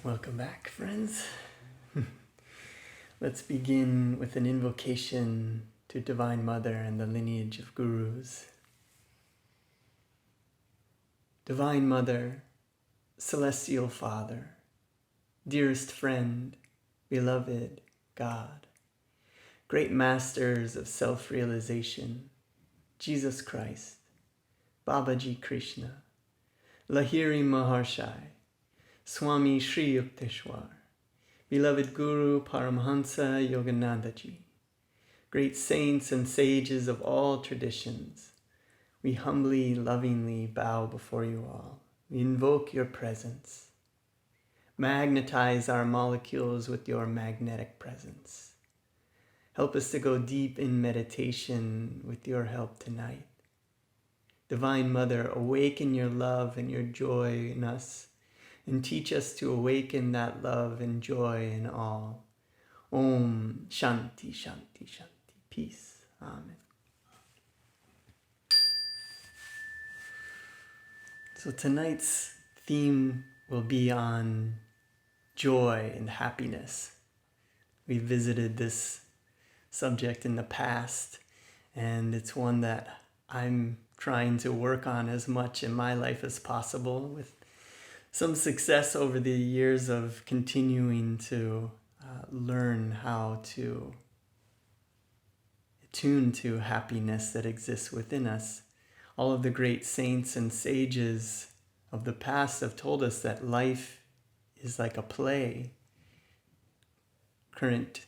Welcome back, friends. Let's begin with an invocation to Divine Mother and the lineage of gurus. Divine Mother, Celestial Father, dearest friend, beloved God, great masters of self-realization, Jesus Christ, Babaji Krishna, Lahiri Maharshi, Swami Sri Yukteswar, beloved Guru Paramhansa Yogananda ji, great saints and sages of all traditions, we humbly, lovingly bow before you all. We invoke your presence. Magnetize our molecules with your magnetic presence. Help us to go deep in meditation with your help tonight. Divine Mother, awaken your love and your joy in us, and teach us to awaken that love and joy in all. Om Shanti Shanti Shanti. Peace. Amen. So tonight's theme will be on joy and happiness. We visited this subject in the past, and it's one that I'm trying to work on as much in my life as possible, with some success over the years of continuing to learn how to attune to happiness that exists within us. All of the great saints and sages of the past have told us that life is like a play. Current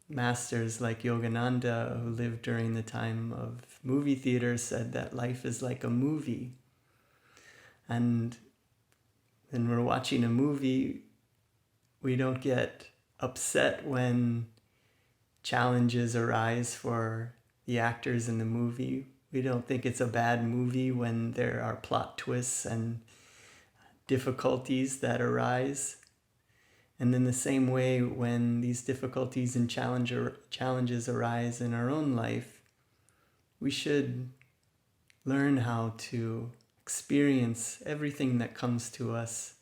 masters like Yogananda, who lived during the time of movie theaters, said that life is like a movie. And when we're watching a movie, we don't get upset when challenges arise for the actors in the movie. We don't think it's a bad movie when there are plot twists and difficulties that arise. And in the same way, when these difficulties and challenges arise in our own life, we should learn how to experience everything that comes to us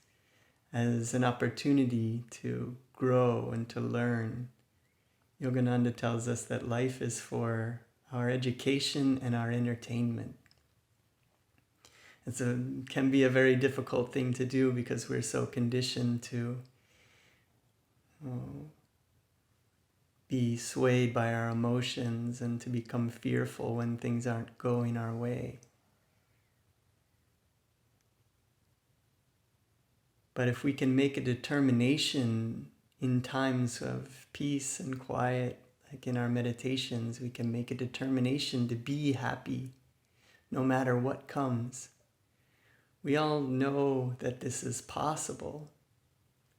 as an opportunity to grow and to learn. Yogananda tells us that life is for our education and our entertainment. It can be a very difficult thing to do because we're so conditioned to be swayed by our emotions and to become fearful when things aren't going our way. But if we can make a determination in times of peace and quiet, like in our meditations, we can make a determination to be happy no matter what comes. We all know that this is possible.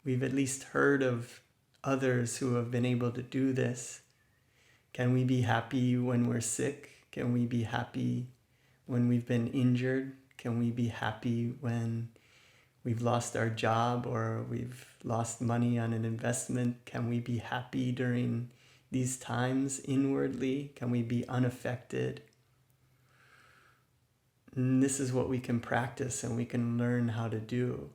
We've at least heard of others who have been able to do this. Can we be happy when we're sick? Can we be happy when we've been injured? Can we be happy when we've lost our job or we've lost money on an investment? Can we be happy during these times inwardly? Can we be unaffected? And this is what we can practice and we can learn how to do.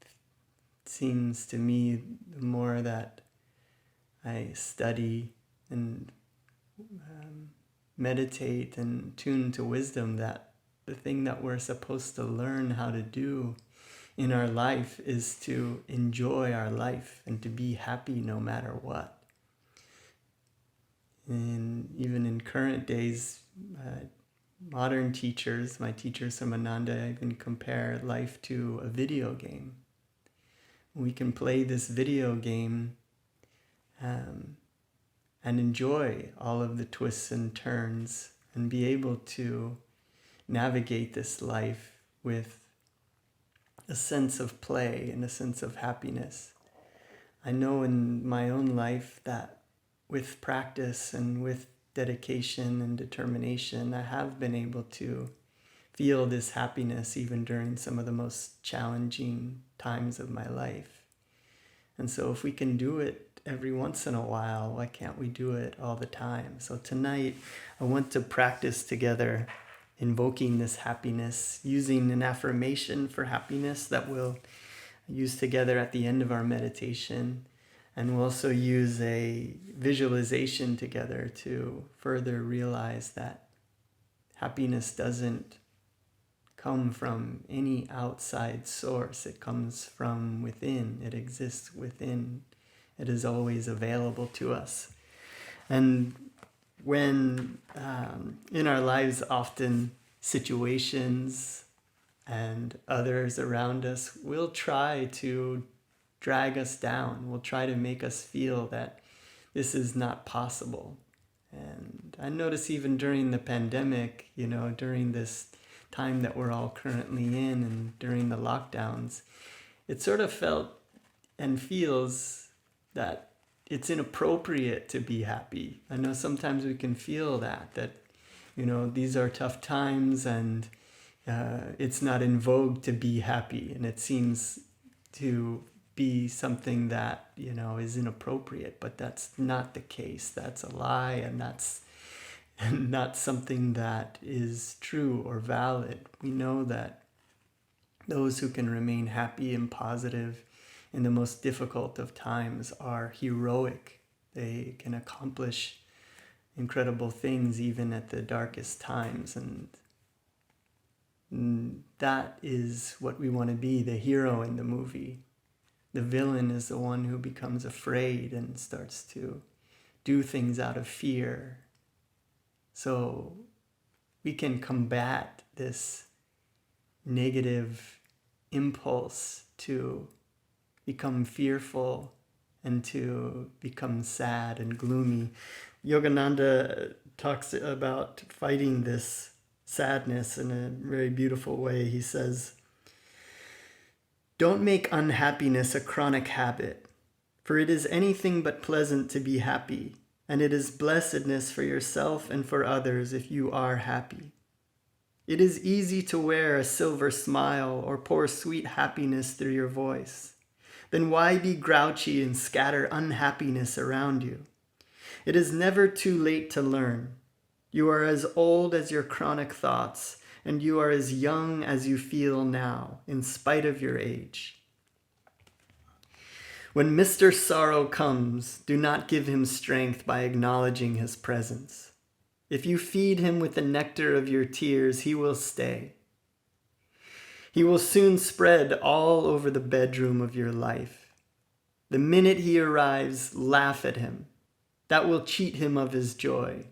It seems to me, the more that I study and meditate and tune to wisdom, that the thing that we're supposed to learn how to do in our life is to enjoy our life and to be happy no matter what. And even in current days, modern teachers, my teachers from Ananda, even compare life to a video game. We can play this video game and enjoy all of the twists and turns and be able to navigate this life with a sense of play and a sense of happiness. I know in my own life that with practice and with dedication and determination, I have been able to feel this happiness even during some of the most challenging times of my life. And so if we can do it every once in a while, why can't we do it all the time? So tonight, I want to practice together invoking this happiness, using an affirmation for happiness that will use together at the end of our meditation. And we'll also use a visualization together to further realize that happiness doesn't come from any outside source. It comes from within. It exists within. It is always available to us. And when in our lives, often situations and others around us will try to drag us down, will try to make us feel that this is not possible. And I notice even during the pandemic, during this time that we're all currently in and during the lockdowns, it sort of felt and feels that it's inappropriate to be happy. I know sometimes we can feel that these are tough times and it's not in vogue to be happy, and it seems to be something that is inappropriate, but that's not the case. That's a lie, and that's not something that is true or valid. We know that those who can remain happy and positive in the most difficult of times are heroic. They can accomplish incredible things even at the darkest times, and that is what we want to be, the hero in the movie. The villain is the one who becomes afraid and starts to do things out of fear. So we can combat this negative impulse to become fearful and to become sad and gloomy. Yogananda talks about fighting this sadness in a very beautiful way. He says, "Don't make unhappiness a chronic habit, for it is anything but pleasant to be happy, and it is blessedness for yourself and for others if you are happy. It is easy to wear a silver smile or pour sweet happiness through your voice. Then why be grouchy and scatter unhappiness around you? It is never too late to learn. You are as old as your chronic thoughts, and you are as young as you feel now, in spite of your age. When Mr. Sorrow comes, do not give him strength by acknowledging his presence. If you feed him with the nectar of your tears, he will stay. He will soon spread all over the bedroom of your life. The minute he arrives, laugh at him. That will cheat him of his joy.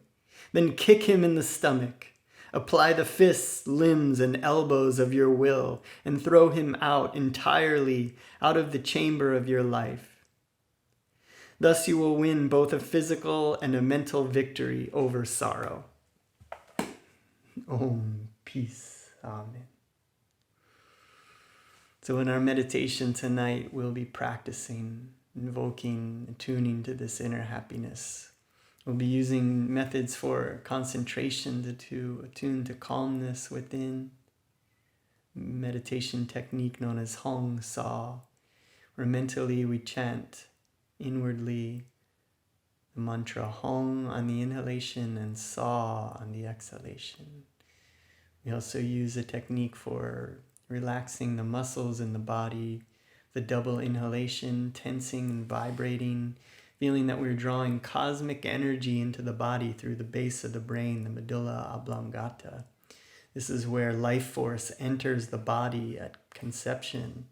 Then kick him in the stomach. Apply the fists, limbs, and elbows of your will and throw him out entirely out of the chamber of your life. Thus you will win both a physical and a mental victory over sorrow." Om, peace, amen. So in our meditation tonight, we'll be practicing, invoking, attuning to this inner happiness. We'll be using methods for concentration to attune to calmness within. Meditation technique known as Hong-Sau, where mentally we chant inwardly the mantra Hong on the inhalation and Sa on the exhalation. We also use a technique for relaxing the muscles in the body, the double inhalation, tensing and vibrating, feeling that we're drawing cosmic energy into the body through the base of the brain, the medulla oblongata. This is where life force enters the body at conception.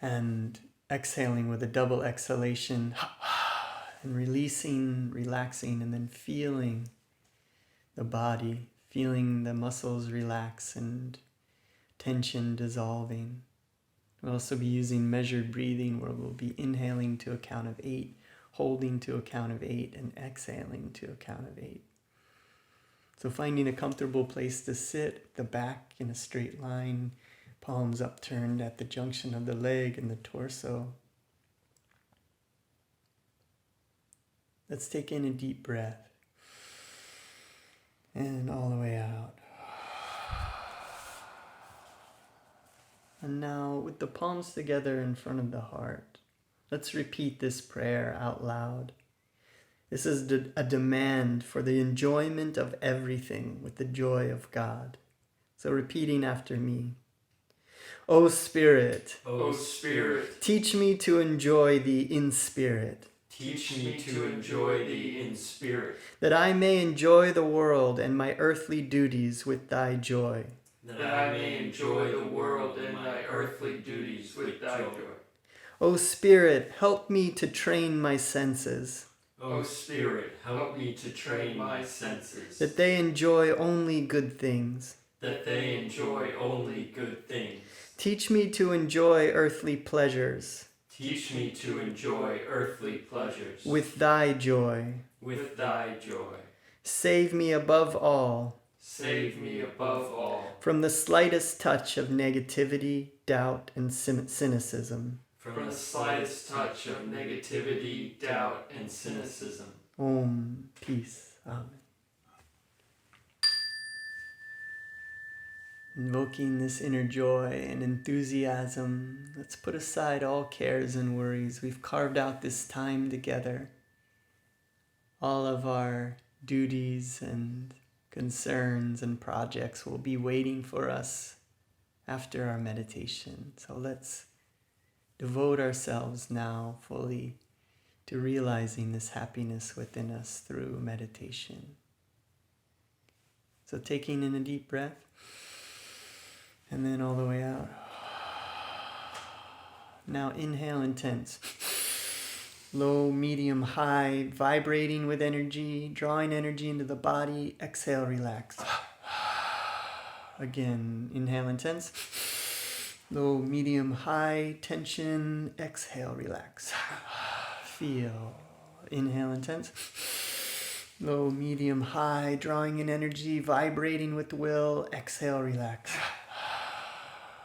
And exhaling with a double exhalation, and releasing, relaxing, and then feeling the body, feeling the muscles relax and tension dissolving. We'll also be using measured breathing, where we'll be inhaling to a count of 8, holding to a count of 8, and exhaling to a count of 8. So finding a comfortable place to sit, the back in a straight line, palms upturned at the junction of the leg and the torso. Let's take in a deep breath. And all the way out. And now, with the palms together in front of the heart, let's repeat this prayer out loud. This is a demand for the enjoyment of everything with the joy of God. So repeating after me. O Spirit, O Spirit, teach me to enjoy Thee in spirit, teach me to enjoy Thee in spirit, that I may enjoy the world and my earthly duties with Thy joy. that I may enjoy the world and my earthly duties with Thy joy. O Spirit, help me to train my senses, O Spirit, help me to train my senses, that they enjoy only good things. that they enjoy only good things. Teach me to enjoy earthly pleasures Teach me to enjoy earthly pleasures with Thy joy. with Thy joy. Save me above all Save me above all from the slightest touch of negativity, doubt, and cynicism. from the slightest touch of negativity, doubt, and cynicism. Om. Peace. Amen. Invoking this inner joy and enthusiasm, let's put aside all cares and worries. We've carved out this time together. All of our duties and concerns and projects will be waiting for us after our meditation. So let's devote ourselves now fully to realizing this happiness within us through meditation. So taking in a deep breath, and then all the way out. Now inhale intense. Low, medium, high, vibrating with energy, drawing energy into the body. Exhale, relax. Again, inhale intense. Low, medium, high, tension. Exhale, relax. Feel. Inhale intense. Low, medium, high, drawing in energy, vibrating with will. Exhale, relax.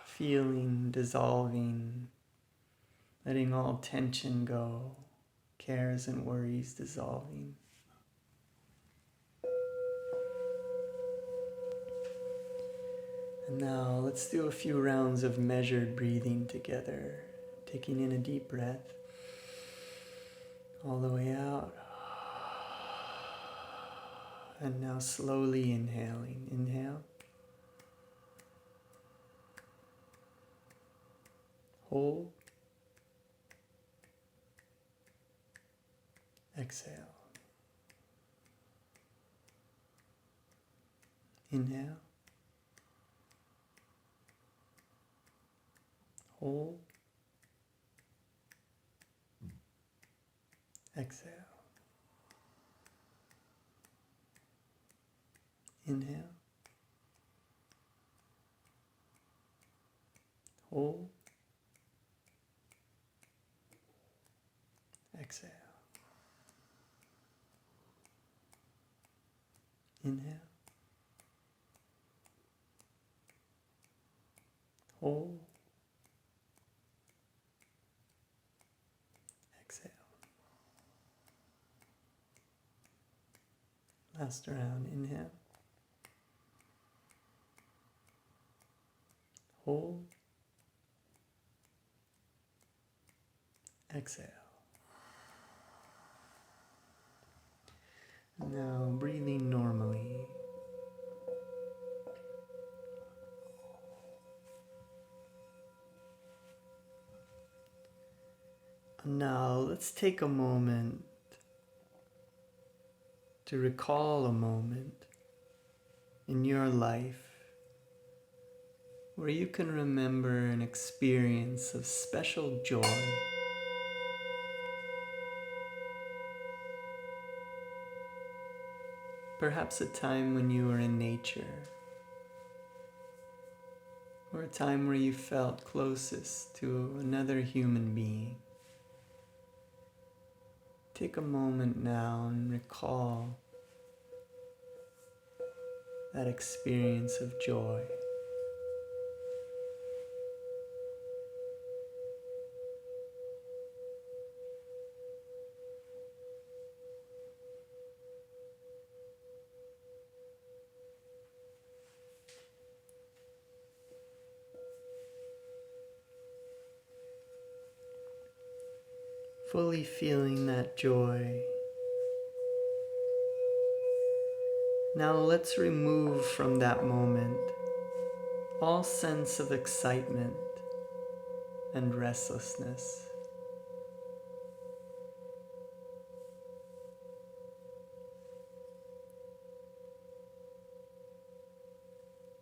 Feeling, dissolving, letting all tension go, cares and worries dissolving. And now let's do a few rounds of measured breathing together, taking in a deep breath, all the way out. And now slowly inhaling. Inhale. Hold. Exhale. Inhale. Hold. Exhale. Inhale. Hold. Exhale. Inhale. Hold. Exhale. Last round. Inhale. Hold. Exhale. Now breathing normally. Now let's take a moment to recall a moment in your life where you can remember an experience of special joy. Perhaps a time when you were in nature, or a time where you felt closest to another human being. Take a moment now and recall that experience of joy. Fully feeling that joy. Now let's remove from that moment all sense of excitement and restlessness.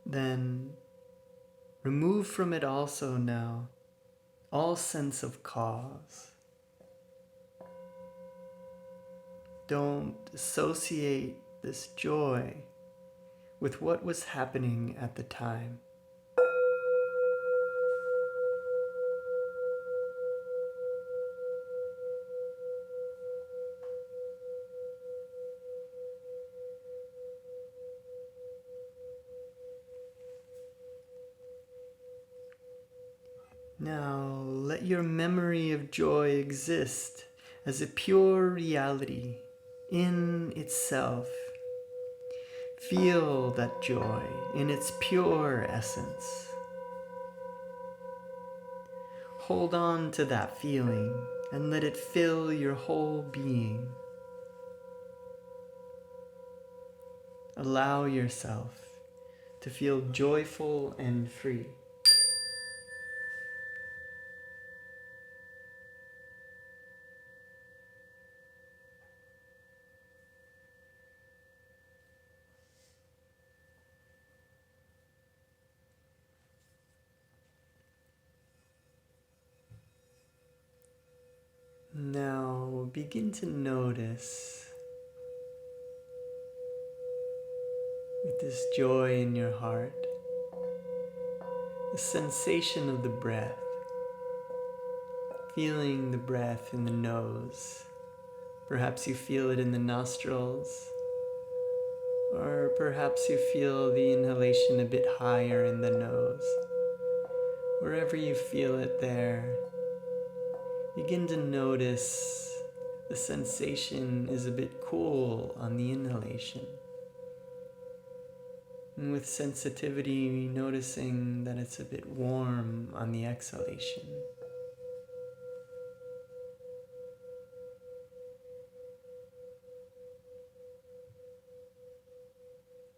Then remove from it also now all sense of cause. Don't associate this joy with what was happening at the time. Now let your memory of joy exist as a pure reality in itself. Feel that joy in its pure essence. Hold on to that feeling and let it fill your whole being. Allow yourself to feel joyful and free. Now begin to notice, with this joy in your heart, the sensation of the breath, feeling the breath in the nose. Perhaps you feel it in the nostrils, or perhaps you feel the inhalation a bit higher in the nose. Wherever you feel it there, begin to notice the sensation is a bit cool on the inhalation. And with sensitivity, noticing that it's a bit warm on the exhalation.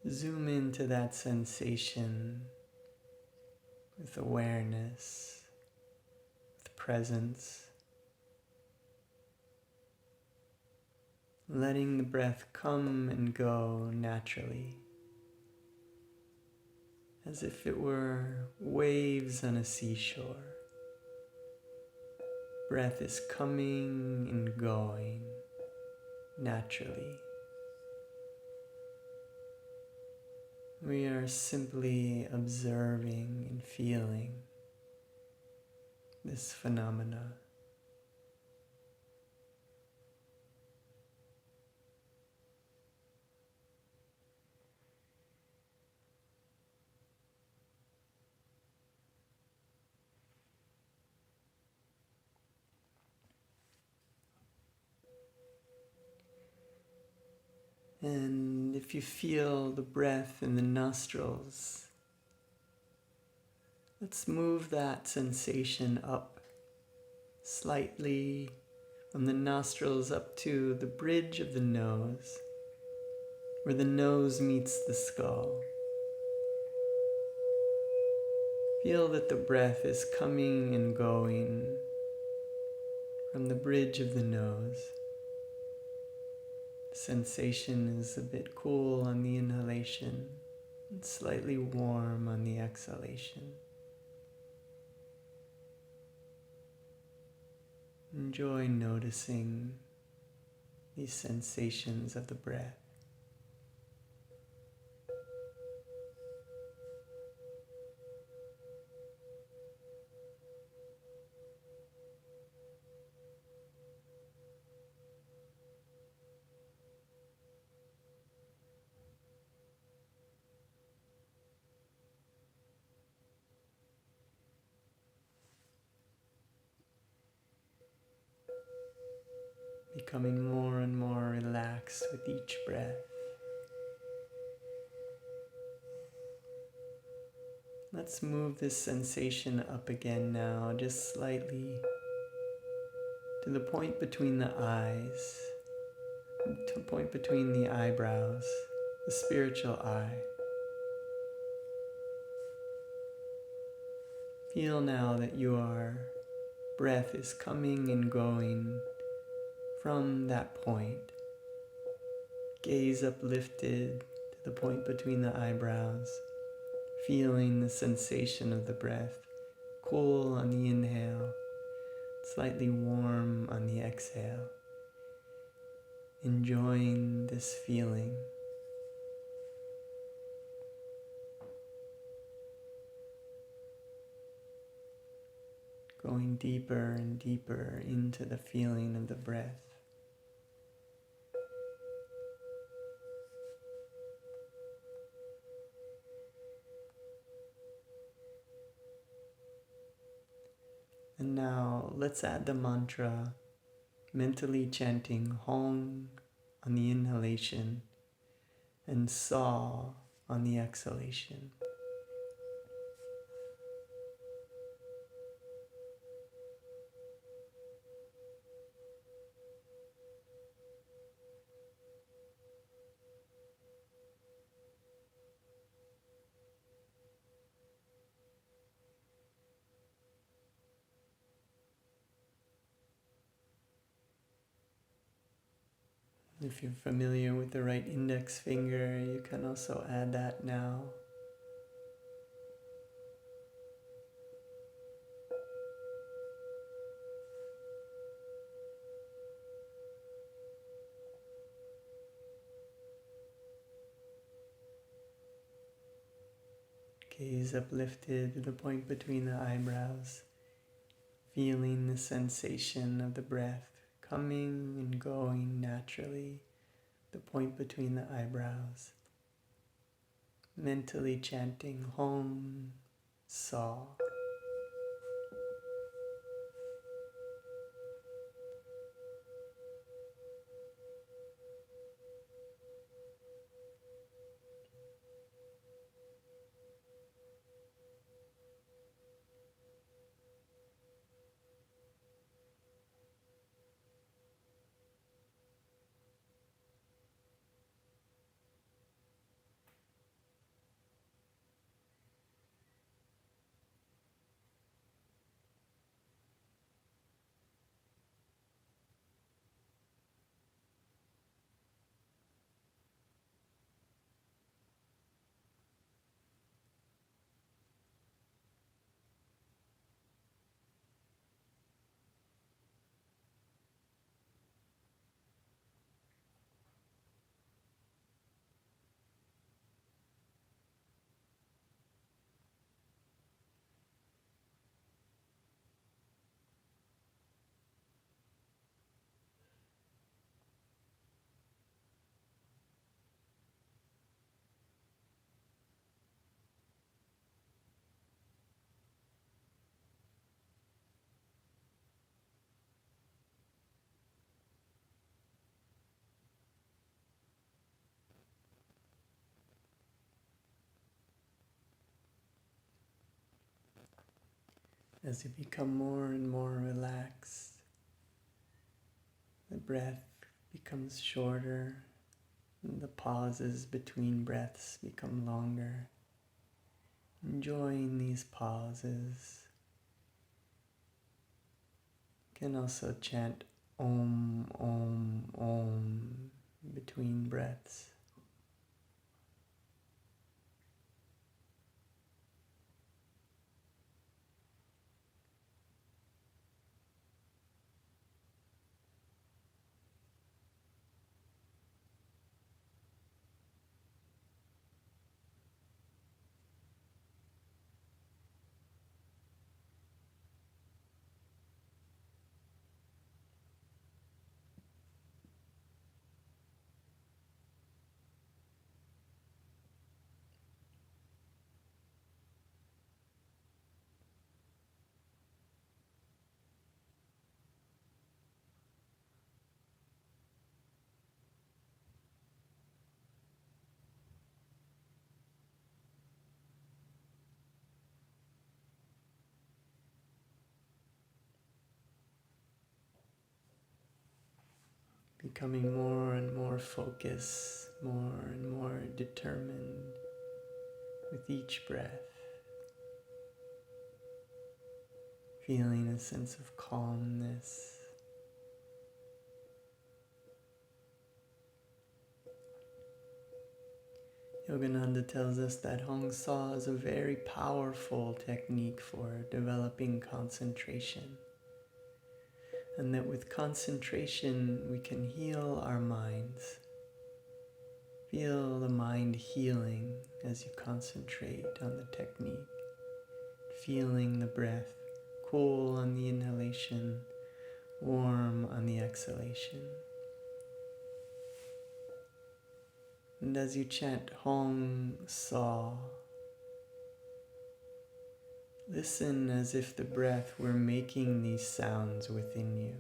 Zoom into that sensation with awareness, with presence, letting the breath come and go naturally, as if it were waves on a seashore. Breath is coming and going naturally. We are simply observing and feeling this phenomena. And if you feel the breath in the nostrils, let's move that sensation up slightly from the nostrils up to the bridge of the nose, where the nose meets the skull. Feel that the breath is coming and going from the bridge of the nose. Sensation is a bit cool on the inhalation and slightly warm on the exhalation. Enjoy noticing these sensations of the breath. Becoming more and more relaxed with each breath. Let's move this sensation up again now, just slightly, to the point between the eyes, to the point between the eyebrows, the spiritual eye. Feel now that your breath is coming and going from that point. Gaze uplifted to the point between the eyebrows, feeling the sensation of the breath, cool on the inhale, slightly warm on the exhale. Enjoying this feeling. Going deeper and deeper into the feeling of the breath. And now let's add the mantra, mentally chanting Hong on the inhalation and Sa on the exhalation. If you're familiar with the right index finger, you can also add that now. Gaze uplifted to the point between the eyebrows, feeling the sensation of the breath coming and going naturally, the point between the eyebrows. Mentally chanting Hong, Sa. As you become more and more relaxed, the breath becomes shorter, and the pauses between breaths become longer. Enjoying these pauses. You can also chant Om, Om, Om between breaths. Becoming more and more focused, more and more determined with each breath. feeling a sense of calmness. Yogananda tells us that Hong-Sau is a very powerful technique for developing concentration, and that with concentration we can heal our minds. Feel the mind healing as you concentrate on the technique, feeling the breath cool on the inhalation, warm on the exhalation. And as you chant Hong-Sau, listen as if the breath were making these sounds within you.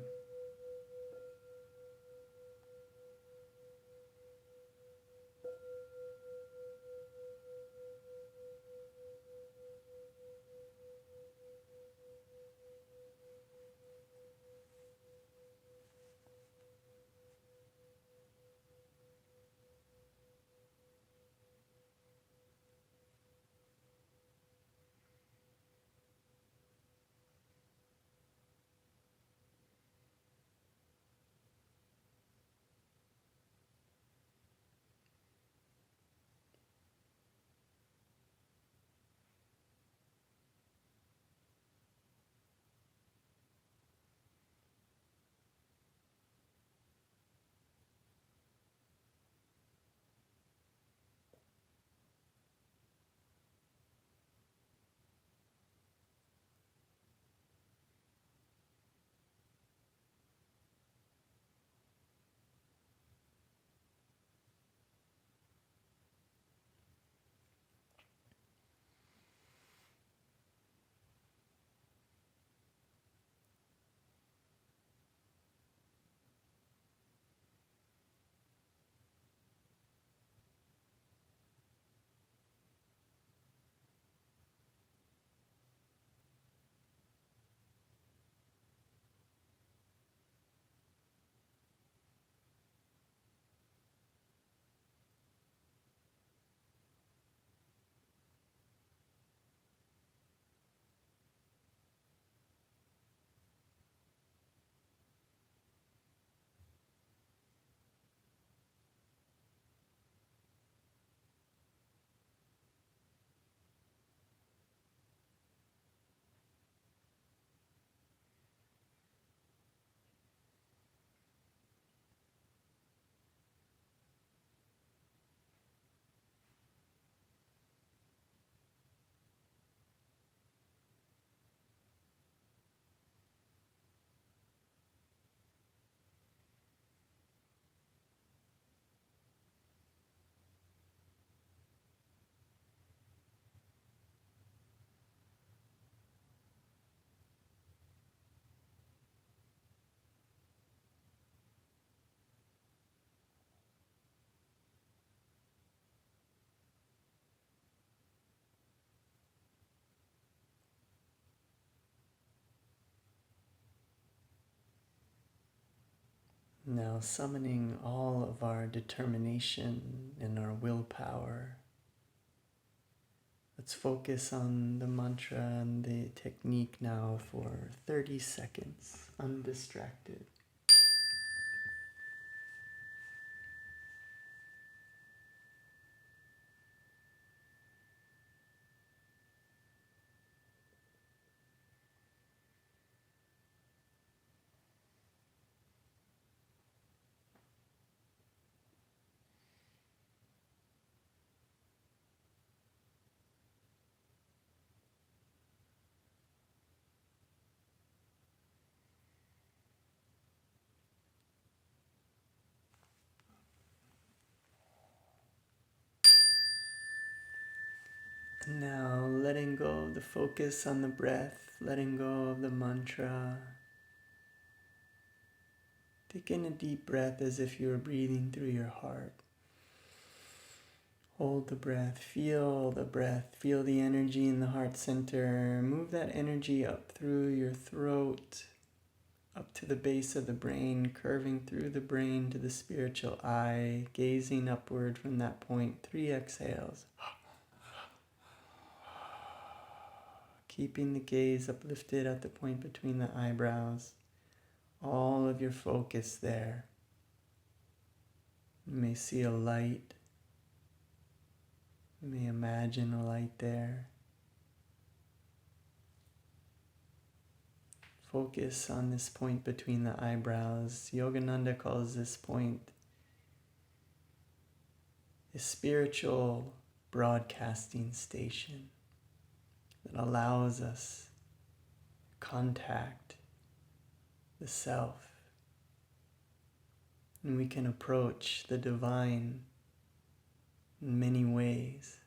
Now summoning all of our determination and our willpower, let's focus on the mantra and the technique now for 30 seconds, undistracted. Now letting go of the focus on the breath, letting go of the mantra. Take in a deep breath as if you were breathing through your heart. Hold the breath, feel the energy in the heart center. Move that energy up through your throat, up to the base of the brain, curving through the brain to the spiritual eye, gazing upward from that point. 3 exhales. Keeping the gaze uplifted at the point between the eyebrows. All of your focus there. You may see a light. You may imagine a light there. Focus on this point between the eyebrows. Yogananda calls this point a spiritual broadcasting station that allows us to contact the self. And we can approach the divine in many ways.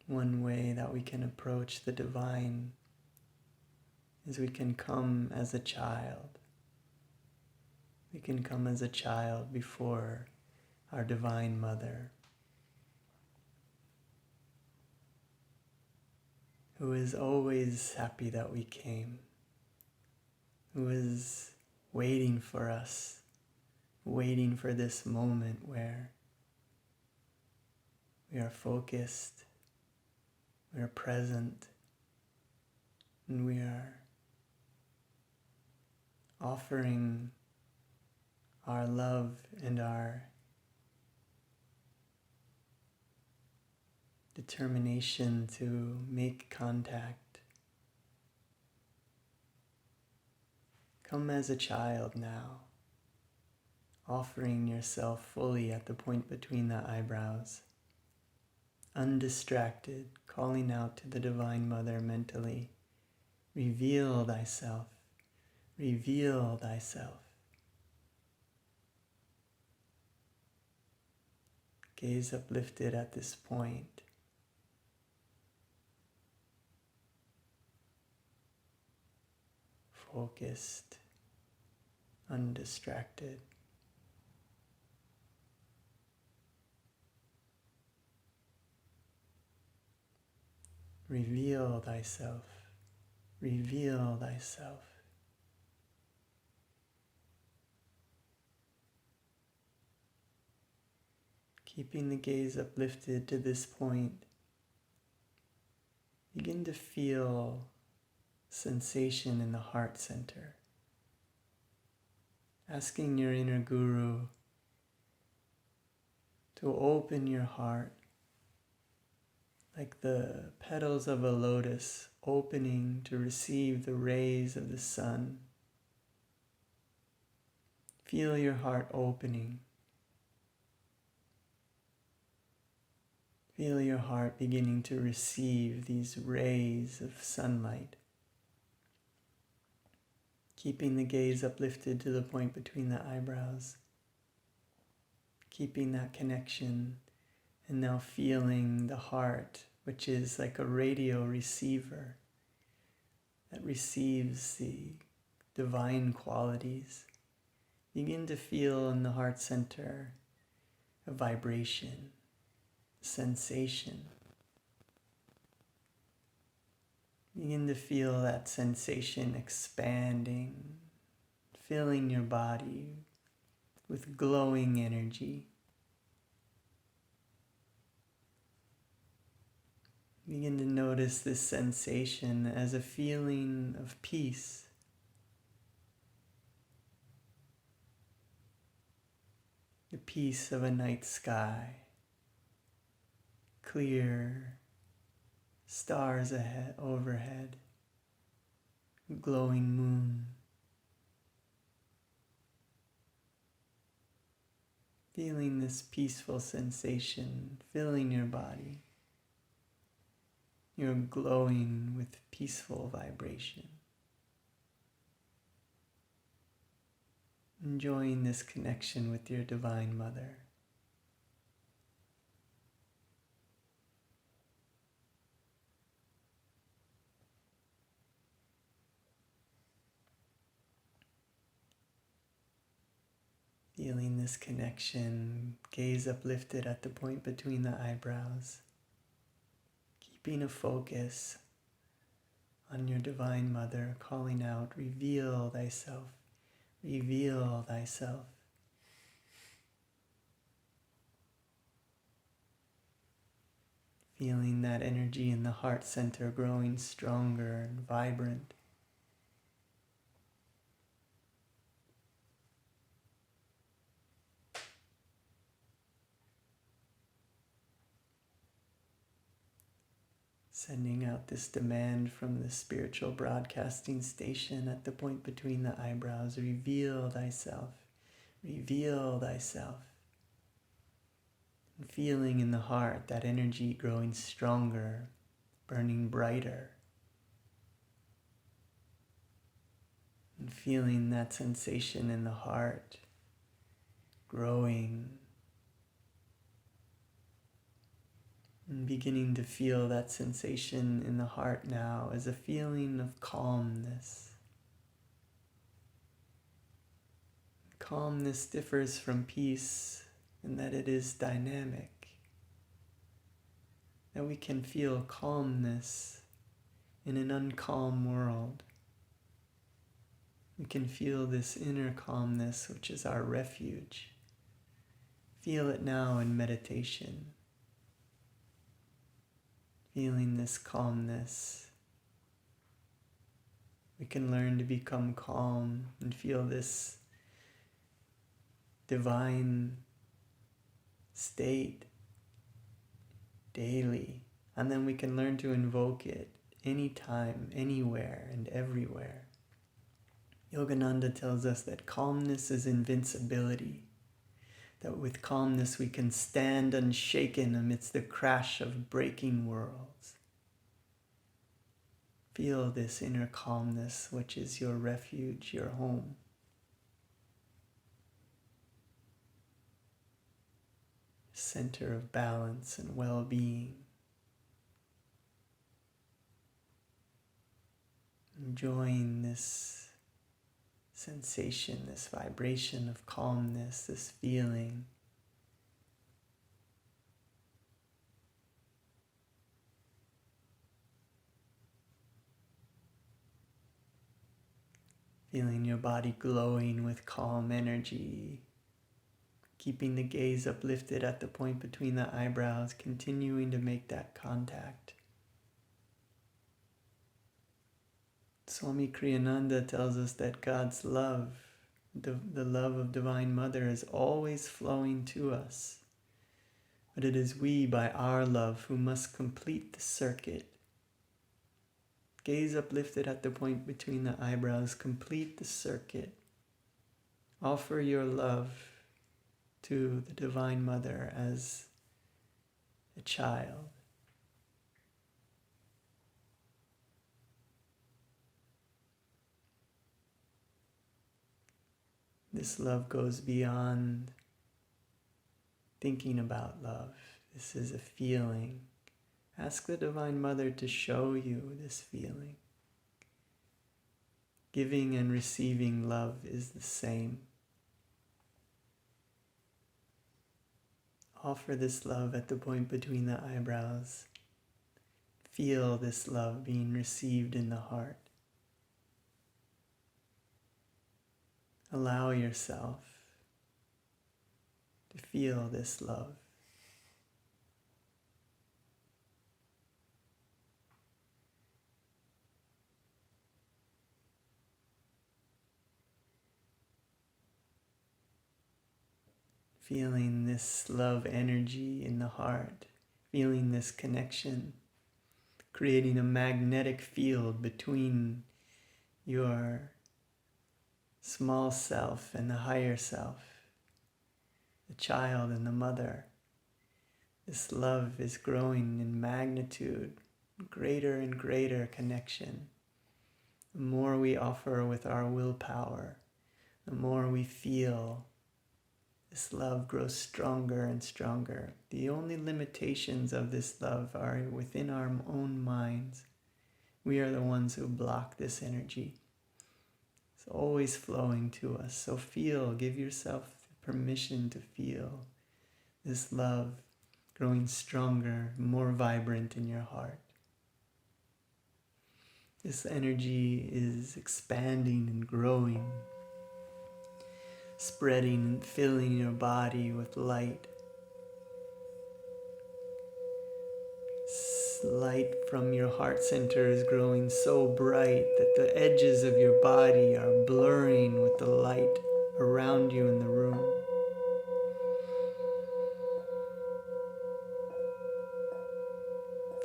One way that we can approach the divine is we can come as a child. We can come as a child before our Divine Mother, who is always happy that we came, who is waiting for us, waiting for this moment where we are focused, we are present, and we are offering our love and our determination to make contact. Come as a child now, offering yourself fully at the point between the eyebrows, undistracted, calling out to the Divine Mother mentally, reveal thyself, reveal thyself. Gaze uplifted at this point. Focused, undistracted. Reveal thyself, reveal thyself. Keeping the gaze uplifted to this point, begin to feel sensation in the heart center. Asking your inner guru to open your heart like the petals of a lotus opening to receive the rays of the sun. Feel your heart opening. Feel your heart beginning to receive these rays of sunlight. Keeping the gaze uplifted to the point between the eyebrows. Keeping that connection, and now feeling the heart, which is like a radio receiver that receives the divine qualities. Begin to feel in the heart center a vibration, sensation. Begin to feel that sensation expanding, filling your body with glowing energy. Begin to notice this sensation as a feeling of peace. The peace of a night sky, clear, stars ahead, overhead, glowing moon. Feeling this peaceful sensation filling your body. You're glowing with peaceful vibration. Enjoying this connection with your Divine Mother. Feeling this connection, gaze uplifted at the point between the eyebrows. Keeping a focus on your Divine Mother, calling out, reveal thyself, reveal thyself. Feeling that energy in the heart center growing stronger and vibrant. Sending out this demand from the spiritual broadcasting station at the point between the eyebrows. Reveal thyself. Reveal thyself. And feeling in the heart that energy growing stronger, burning brighter. And feeling that sensation in the heart growing. And beginning to feel that sensation in the heart now as a feeling of calmness. Calmness differs from peace in that it is dynamic. That we can feel calmness in an uncalm world. We can feel this inner calmness, which is our refuge. Feel it now in meditation. Feeling this calmness. We can learn to become calm and feel this divine state daily. And then we can learn to invoke it anytime, anywhere, and everywhere. Yogananda tells us that calmness is invincibility. That with calmness we can stand unshaken amidst the crash of breaking worlds. Feel this inner calmness, which is your refuge, your home. Center of balance and well-being. Enjoying this sensation, this vibration of calmness, this feeling. Feeling your body glowing with calm energy. Keeping the gaze uplifted at the point between the eyebrows, continuing to make that contact. Swami Kriyananda tells us that God's love, the love of Divine Mother, is always flowing to us. But it is we, by our love, who must complete the circuit. Gaze uplifted at the point between the eyebrows, complete the circuit. Offer your love to the Divine Mother as a child. This love goes beyond thinking about love. This is a feeling. Ask the Divine Mother to show you this feeling. Giving and receiving love is the same. Offer this love at the point between the eyebrows. Feel this love being received in the heart. Allow yourself to feel this love. Feeling this love energy in the heart, feeling this connection, creating a magnetic field between your small self and the higher self, the child and the mother. This love is growing in magnitude, greater and greater connection. The more we offer with our willpower, the more we feel this love grows stronger and stronger. The only limitations of this love are within our own minds. We are the ones who block this energy. It's always flowing to us. So feel, give yourself permission to feel this love growing stronger, more vibrant in your heart. This energy is expanding and growing, spreading and filling your body with light. This light from your heart center is growing so bright that the edges of your body are blurring with the light around you in the room.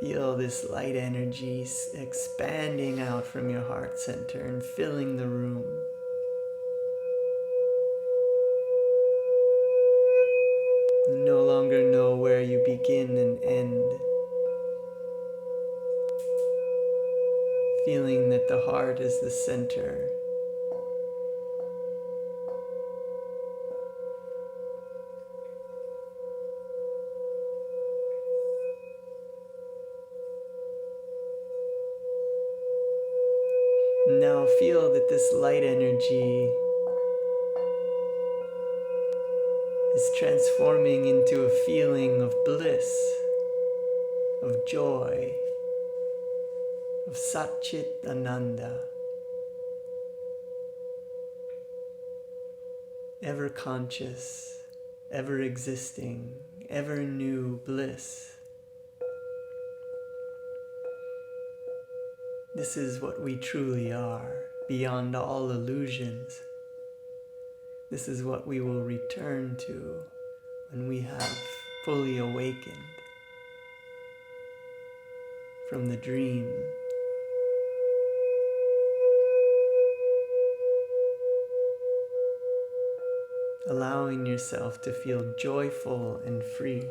Feel this light energy expanding out from your heart center and filling the room. You no longer know where you begin and end. Feeling that the heart is the center. Now feel that this light energy is transforming into a feeling of bliss, of joy, of Satchit Ananda, ever conscious, ever existing, ever new bliss. This is what we truly are, beyond all illusions. This is what we will return to when we have fully awakened from the dream. Allowing yourself to feel joyful and free.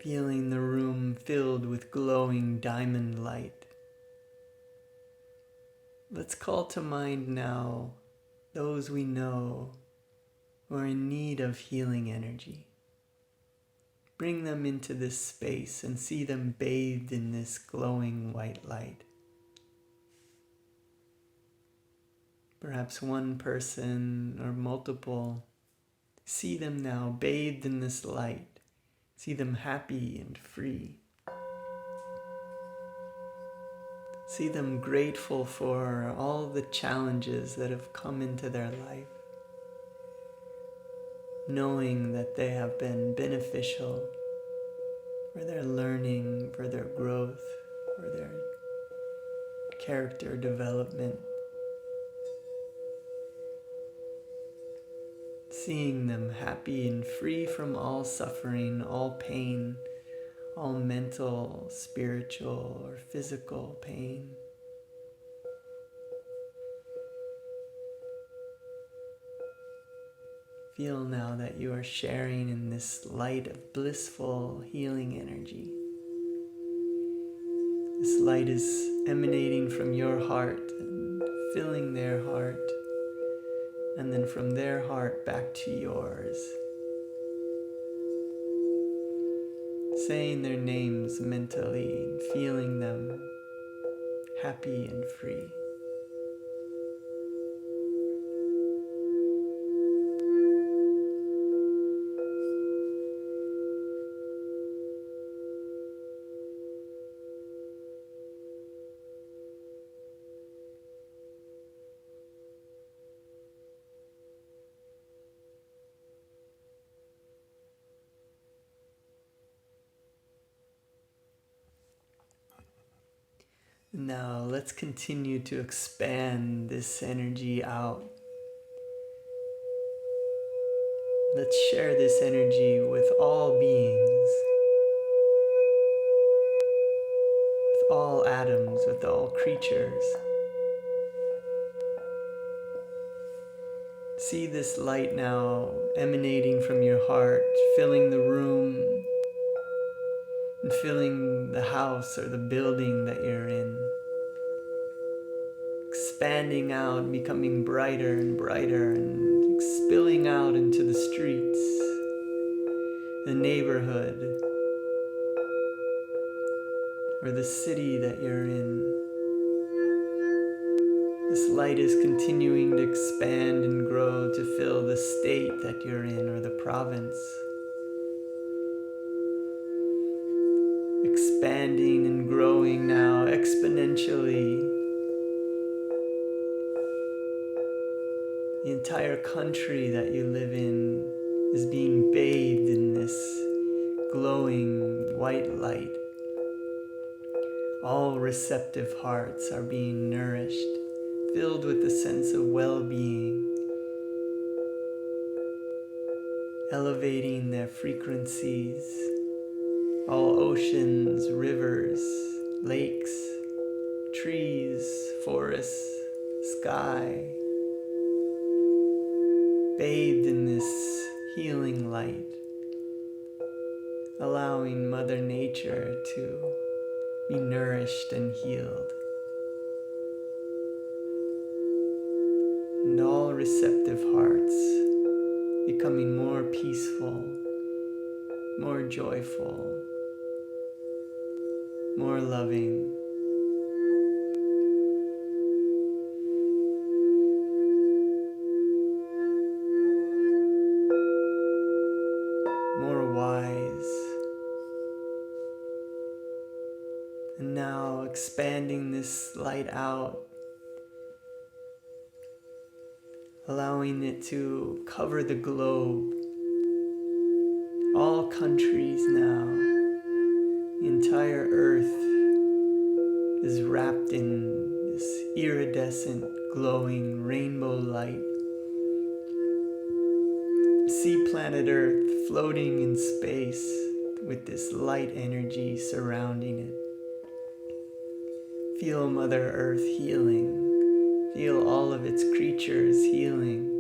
Feeling the room filled with glowing diamond light. Let's call to mind now those we know who are in need of healing energy. Bring them into this space and see them bathed in this glowing white light. Perhaps one person or multiple. See them now bathed in this light. See them happy and free. See them grateful for all the challenges that have come into their life, knowing that they have been beneficial for their learning, for their growth, for their character development. Seeing them happy and free from all suffering, all pain, all mental, spiritual, or physical pain. Feel now that you are sharing in this light of blissful healing energy. This light is emanating from your heart and filling their heart, and then from their heart back to yours. Saying their names mentally and feeling them happy and free. Now let's continue to expand this energy out. Let's share this energy with all beings, with all atoms, with all creatures. See this light now emanating from your heart, filling the room, and filling the house or the building that you're in. Expanding out, becoming brighter and brighter, and spilling out into the streets, the neighborhood, or the city that you're in. This light is continuing to expand and grow to fill the state that you're in, or the province. Expanding and growing now exponentially, The entire country that you live in is being bathed in this glowing white light. All receptive hearts are being nourished, filled with a sense of well-being, elevating their frequencies. All oceans, rivers, lakes, trees, forests, sky, bathed in this healing light, allowing Mother Nature to be nourished and healed. And all receptive hearts becoming more peaceful, more joyful, more loving. More wise. And now expanding this light out, allowing it to cover the globe, all countries now. The entire earth is wrapped in this iridescent, glowing rainbow light. See planet Earth floating in space with this light energy surrounding it. Feel Mother Earth healing. Feel all of its creatures healing.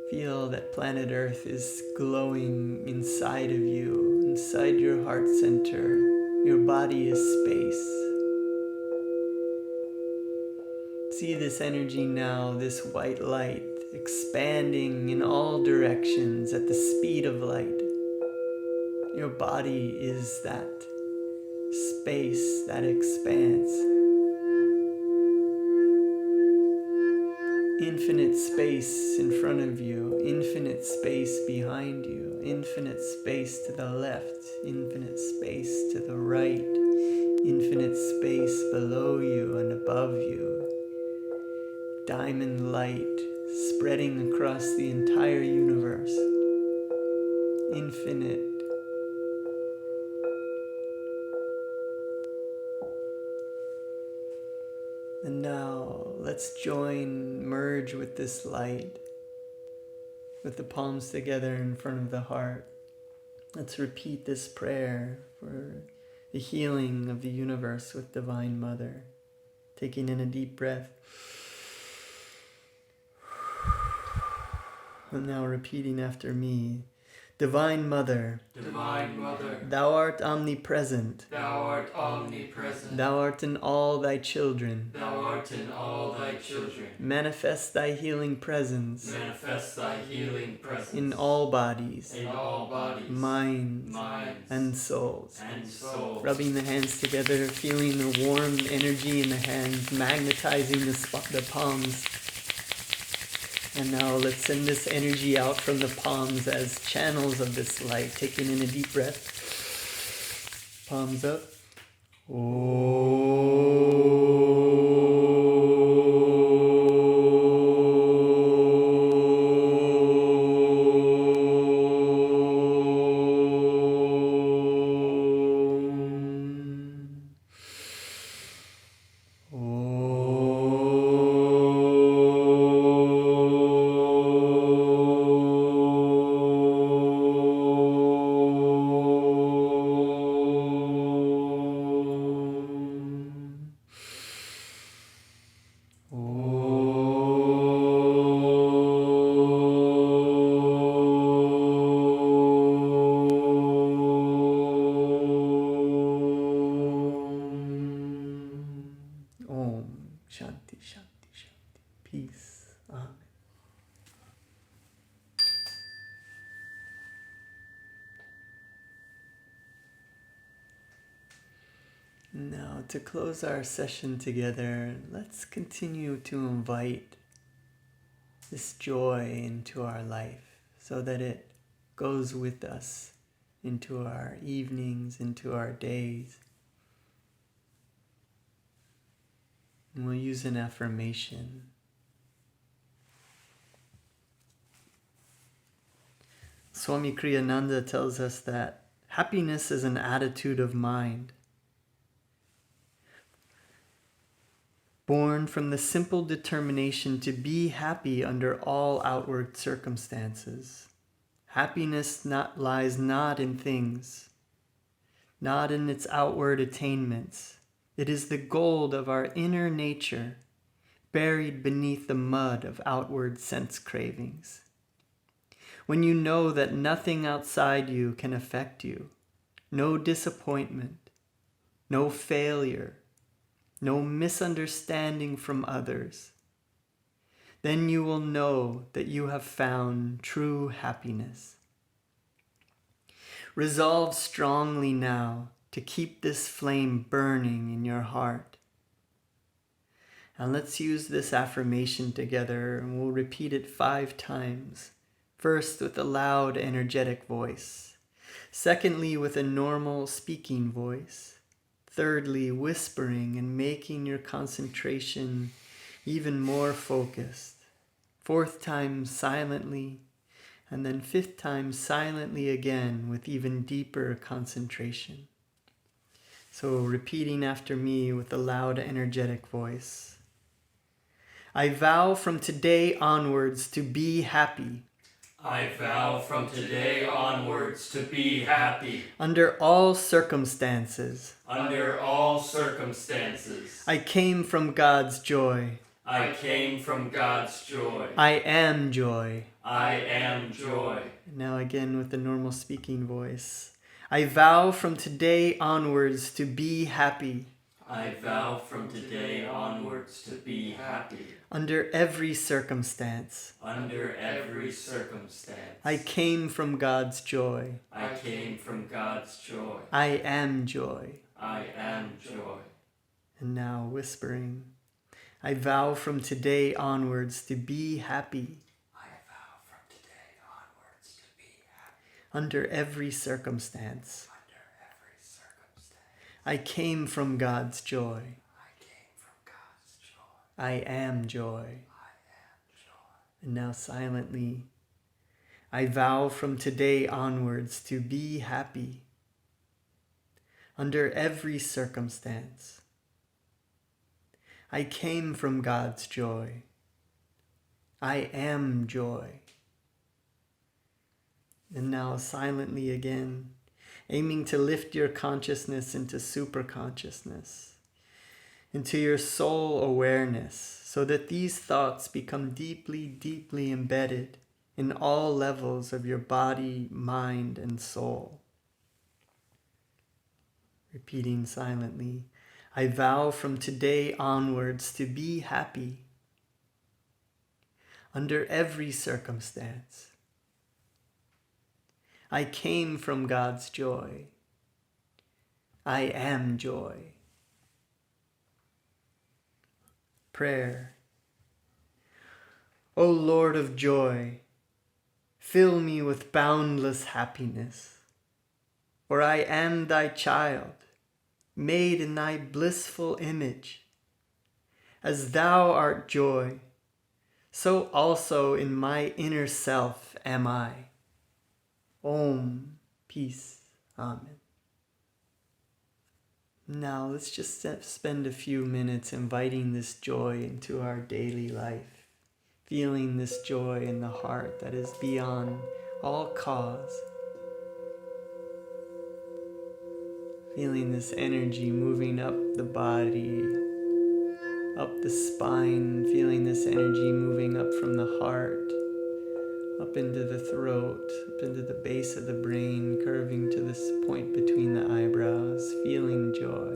Feel that planet Earth is glowing inside of you, inside your heart center. Your body is space. See this energy now, this white light, expanding in all directions at the speed of light. Your body is that space, that expanse. Infinite space in front of you, infinite space behind you, infinite space to the left, infinite space to the right, infinite space below you and above you. Diamond light spreading across the entire universe. Infinite. And now let's merge with this light, with the palms together in front of the heart. Let's repeat this prayer for the healing of the universe with Divine Mother. Taking in a deep breath. And now repeating after me. Divine Mother, Divine Mother, Thou art omnipresent. Thou art omnipresent. Thou art in all Thy children. Thou art in all Thy children. Manifest Thy healing presence Manifest Thy healing presence in all bodies, in all bodies, minds, and souls. and souls. Rubbing the hands together, feeling the warm energy in the hands, magnetizing the palms. And now let's send this energy out from the palms as channels of this light. Taking in a deep breath. Palms up. Shanti, Shanti, Shanti. Peace. Amen. Now, to close our session together, let's continue to invite this joy into our life so that it goes with us into our evenings, into our days. And we'll use an affirmation. Swami Kriyananda tells us that happiness is an attitude of mind, born from the simple determination to be happy under all outward circumstances. Happiness lies not in things, not in its outward attainments. It is the gold of our inner nature, buried beneath the mud of outward sense cravings. When you know that nothing outside you can affect you, no disappointment, no failure, no misunderstanding from others, then you will know that you have found true happiness. Resolve strongly now to keep this flame burning in your heart. And let's use this affirmation together, and we'll repeat it 5 times. First, with a loud, energetic voice. Secondly, with a normal speaking voice. Thirdly, whispering and making your concentration even more focused. 4th time, silently. And then 5th time, silently again with even deeper concentration. So repeating after me with a loud, energetic voice. I vow from today onwards to be happy. I vow from today onwards to be happy. Under all circumstances. Under all circumstances. I came from God's joy. I came from God's joy. I am joy. I am joy. Now again with the normal speaking voice. I vow from today onwards to be happy. I vow from today onwards to be happy. Under every circumstance. Under every circumstance. I came from God's joy. I came from God's joy. I am joy. I am joy. And now whispering. I vow from today onwards to be happy. I vow from today onwards to be happy. Under every circumstance. Under every circumstance. I came from God's joy. I came from God's joy. I am joy. I am joy. And now silently. I vow from today onwards to be happy. Under every circumstance. I came from God's joy. I am joy. And now silently again, aiming to lift your consciousness into superconsciousness, into your soul awareness, so that these thoughts become deeply, deeply embedded in all levels of your body, mind, and soul. Repeating silently, I vow from today onwards to be happy. Under every circumstance. I came from God's joy. I am joy. Prayer. O Lord of joy, fill me with boundless happiness, for I am thy child, made in thy blissful image. As thou art joy, so also in my inner self am I. Om, peace, Amen. Now let's just spend a few minutes inviting this joy into our daily life, feeling this joy in the heart that is beyond all cause. Feeling this energy moving up the body, up the spine, feeling this energy moving up from the heart, up into the throat, up into the base of the brain, curving to this point between the eyebrows, feeling joy.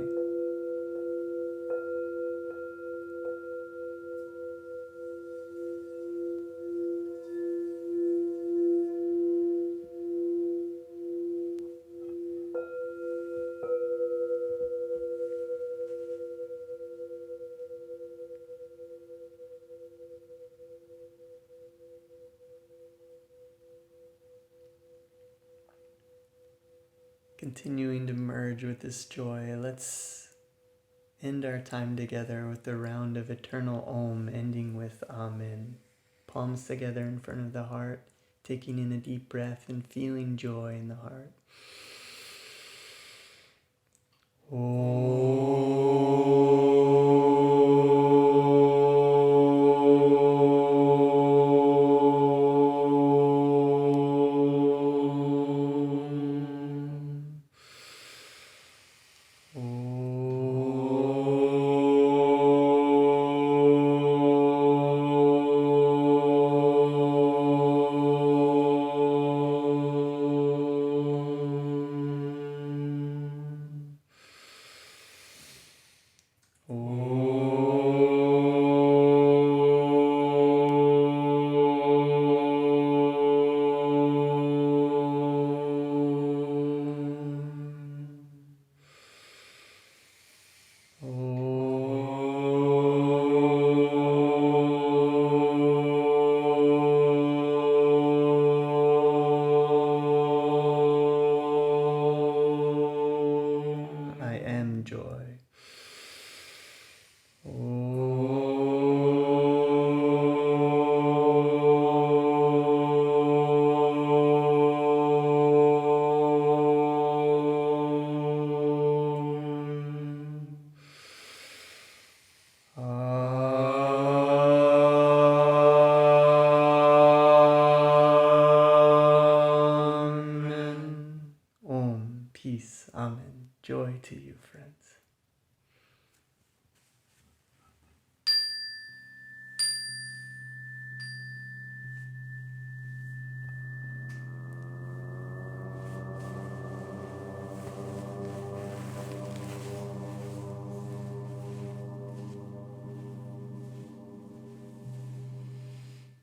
Continuing to merge with this joy, let's end our time together with a round of eternal Om, ending with Amen. Palms together in front of the heart, taking in a deep breath and feeling joy in the heart. I am joy.